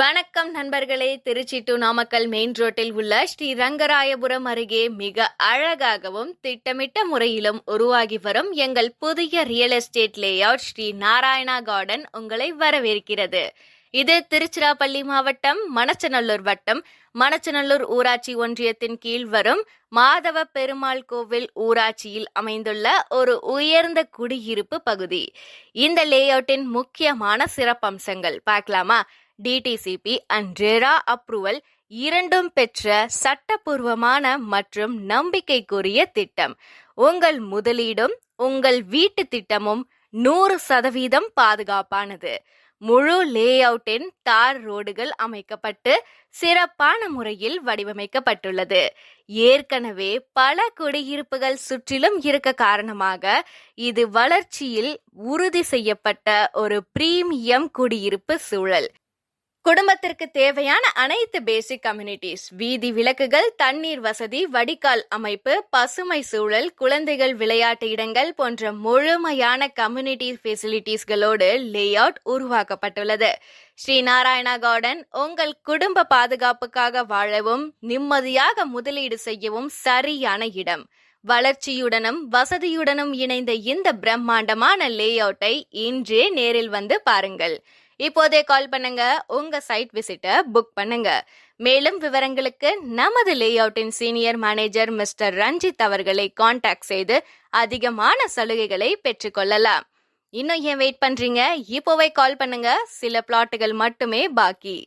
வணக்கம் நண்பர்களே. Trichy to Namakkal main ரோட்டில் உள்ள ஸ்ரீ ரங்கராயபுரம் அருகே மிக அழகாகவும் திட்டமிட்ட முறையிலும் உருவாகி வரும் எங்கள் புதிய real estate layout Sri Narayana garden உங்களை வரவேற்கிறது. இது திருச்சிராப்பள்ளி மாவட்டம் மணச்சநல்லூர் வட்டம் மணச்சநல்லூர் ஊராட்சி ஒன்றியத்தின் கீழ் வரும் மாதவ பெருமாள் கோவில் ஊராட்சியில் அமைந்துள்ள ஒரு உயர்ந்த குடியிருப்பு பகுதி. இந்த லேஅவுட்டின் முக்கியமான சிறப்பம்சங்கள் பார்க்கலாமா? டிடிசிபி அண்ட் ரெரா அப்ரூவல் இரண்டும் பெற்ற சட்டப்பூர்வமான மற்றும் நம்பிக்கைக்குரிய திட்டம். உங்கள் முதலீடும் உங்கள் வீட்டு திட்டமும் 100% பாதுகாப்பானது. முழு லேஅவுட்டின் தார் ரோடுகள் அமைக்கப்பட்டு சிறப்பான முறையில் வடிவமைக்கப்பட்டுள்ளது. ஏற்கனவே பல குடியிருப்புகள் சுற்றிலும் இருக்க காரணமாக இது வளர்ச்சியில் உறுதி செய்யப்பட்ட ஒரு பிரீமியம் குடியிருப்பு சூழல். குடும்பத்திற்கு தேவையான அனைத்து பேசிக் கம்யூனிட்டிஸ், வீதி விளக்குகள், தண்ணீர் வசதி, வடிகால் அமைப்பு, பசுமை சூழல், குழந்தைகள் விளையாட்டு இடங்கள் போன்ற முழுமையான கம்யூனிட்டி ஃபெசிலிட்டிஸ்களோடு லேஅவுட் உருவாக்கப்பட்டுள்ளது. ஸ்ரீ நாராயணா கார்டன் உங்கள் குடும்ப பாதுகாப்புக்காக வாழவும் நிம்மதியாக முதலீடு செய்யவும் சரியான இடம். வளர்ச்சியுடனும் வசதியுடனும் இணைந்த இந்த பிரம்மாண்டமான லேஅவுட்டை இன்றே நேரில் வந்து பாருங்கள். இப்போதே கால் பண்ணுங்க, உங்க சைட் விசிட்டை புக் பண்ணுங்க. மேலும் விவரங்களுக்கு நமது லேஅவுட்டின் சீனியர் மேனேஜர் மிஸ்டர் ரஞ்சித் அவர்களை காண்டாக்ட் செய்து அதிகமான சலுகைகளை பெற்றுக்கொள்ளலாம். இன்னும் ஏன் வெயிட் பண்றீங்க? இப்போவே கால் பண்ணுங்க. சில பிளாட்டுகள் மட்டுமே பாக்கி.